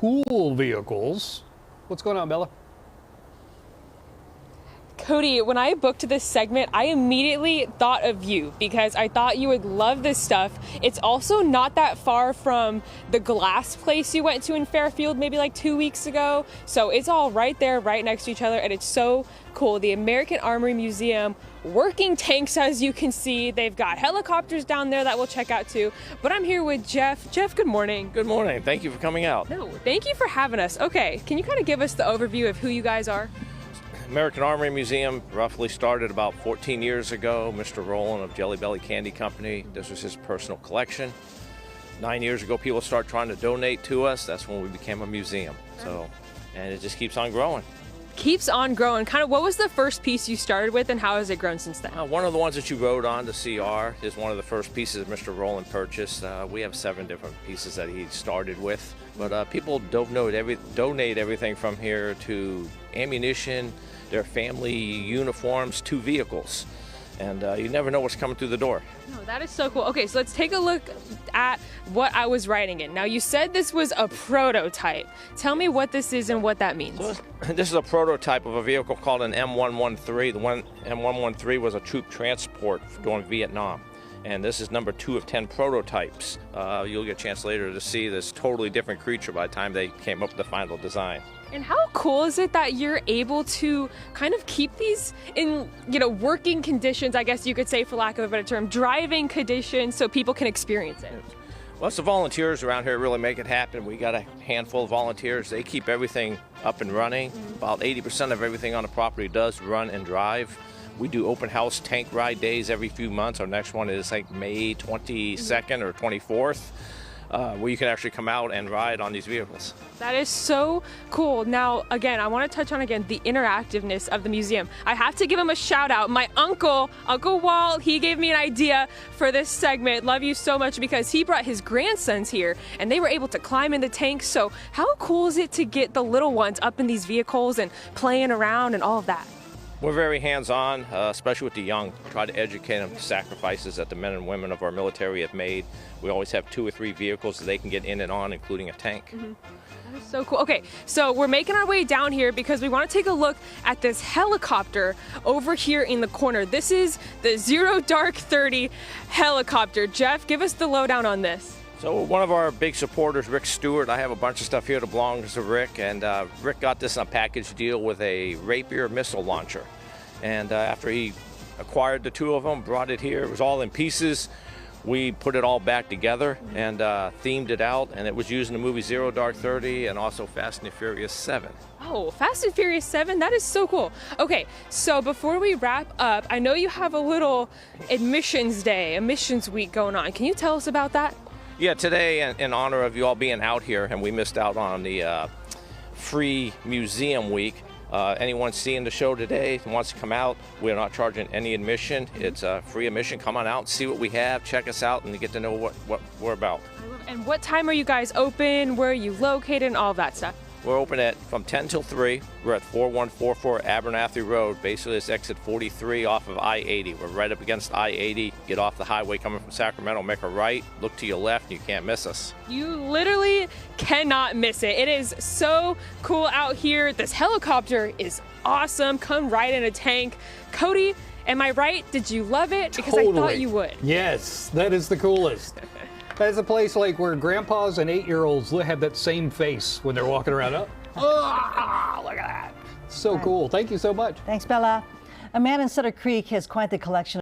cool vehicles. What's going on, Bella? Cody, when I booked this segment, I immediately thought of you because I thought you would love this stuff. It's also not that far from the glass place you went to in Fairfield maybe like 2 weeks ago. So it's all right there, right next to each other, and it's so cool. The American Armory Museum, working tanks, as you can see. They've got helicopters down there that we'll check out too. But I'm here with Jeff. Jeff, good morning. Good morning. Thank you for coming out. No, thank you for having us. Okay, can you kind of give us the overview of who you guys are? American Armory Museum roughly started about 14 years ago. Mr. Rowland of Jelly Belly Candy Company, this was his personal collection. 9 years ago, people started trying to donate to us. That's when we became a museum. And it just keeps on growing. Keeps on growing. Kind of, what was the first piece you started with and how has it grown since then? One of the ones that you rode on, the CR, is one of the first pieces Mr. Rowland purchased. We have 7 different pieces that he started with. But people donate everything from here to ammunition, their family uniforms, to vehicles. And you never know what's coming through the door. No, that is so cool. Okay, so let's take a look at what I was writing in. Now, you said this was a prototype. Tell me what this is and what that means. So this is a prototype of a vehicle called an M113. The one M113 was a troop transport during Vietnam. And this is number 2 of 10 prototypes. You'll get a chance later to see this totally different creature by the time they came up with the final design. And how cool is it that you're able to kind of keep these in, working conditions, I guess you could say, for lack of a better term, driving conditions, so people can experience it? Well, it's the volunteers around here really make it happen. We got a handful of volunteers. They keep everything up and running. About 80% of everything on the property does run and drive. We do open house tank ride days every few months. Our next one is like May 22nd or 24th. Where you can actually come out and ride on these vehicles. That is so cool. Now, again, I want to touch on the interactiveness of the museum. I have to give him a shout out. My Uncle Walt, he gave me an idea for this segment. Love you so much, because he brought his grandsons here and they were able to climb in the tanks. So how cool is it to get the little ones up in these vehicles and playing around and all of that? We're very hands-on, especially with the young. Try to educate them to sacrifices that the men and women of our military have made. We always have 2 or 3 vehicles that they can get in and on, including a tank. That is so cool. Okay, so we're making our way down here because we want to take a look at this helicopter over here in the corner. This is the Zero Dark 30 helicopter. Jeff, give us the lowdown on this. So one of our big supporters, Rick Stewart, I have a bunch of stuff here that belongs to Rick, and Rick got this in a package deal with a Rapier missile launcher. And after he acquired the 2 of them, brought it here, it was all in pieces. We put it all back together and themed it out, and it was used in the movie Zero Dark 30 and also Fast and the Furious 7. Oh, Fast and Furious 7, that is so cool. Okay, so before we wrap up, I know you have a little admissions week going on. Can you tell us about that? Yeah, today, in honor of you all being out here, and we missed out on the free museum week, anyone seeing the show today who wants to come out, we're not charging any admission. It's a free admission. Come on out, see what we have, check us out, and get to know what we're about. And what time are you guys open? Where are you located and all of that stuff? We're open from 10 till 3. We're at 4144 Abernathy Road. Basically, it's exit 43 off of I-80. We're right up against I-80. Get off the highway coming from Sacramento, make a right, look to your left, and you can't miss us. You literally cannot miss it. It is so cool out here. This helicopter is awesome. Come ride in a tank. Cody, am I right? Did you love it? Because Totally. I thought you would. Yes, that is the coolest. That's a place like where grandpas and 8-year-olds have that same face when they're walking around. Oh, look at that. So cool. Thank you so much. Thanks, Bella. A man in Sutter Creek has quite the collection